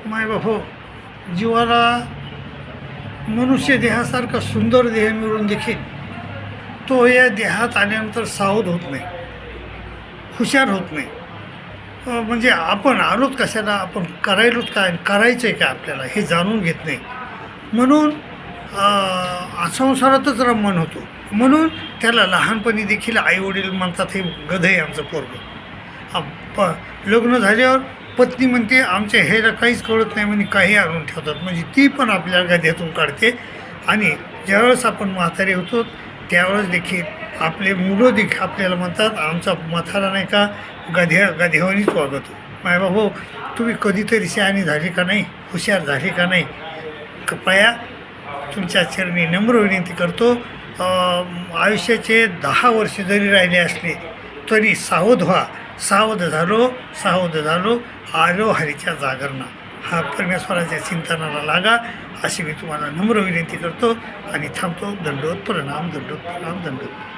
मायबापो, जीवाला मनुष्य देहासारखा सुंदर देह मिळून देखील तो या देहात आल्यानंतर सावध होत नाही, हुशार होत नाही. म्हणजे आपण आलोत कशाला, आपण करायलोत काय, करायचं आहे का आपल्याला हे जाणून घेत नाही. म्हणून संसारातच रममान होतो. म्हणून त्याला लहानपणी देखील आईवडील म्हणतात, हे गध आहे आमचं पोरगं. लग्न झाल्यावर पत्नी म्हणते आमच्या ह्याला काहीच कळत नाही म्हणे, काही आणून ठेवतात. म्हणजे ती पण आपल्याला गध्यातून काढते. आणि ज्यावेळेस आपण म्हातारे होतो त्यावेळेस देखील आपले मुलं देखील आपल्याला म्हणतात आमचा म्हातारा नाही का गध्यावानीच वागतो. मायबाबो, तुम्ही कधीतरी शहाणी झाली का नाही, हुशार झाली का नाही? कृपया तुमच्या चरणी नम्र विनंती करतो. आयुष्याचे 10 वर्ष जरी राहिले असले तरी सावध व्हा. सावध झालो आलो हरीच्या जागरणा. हा परमेश्वराच्या चिंतनाला लागा अशी मी तुम्हाला नम्र विनंती करतो आणि थांबतो. दंडोत प्रणाम, दंडोत प्रणाम, दंडोत.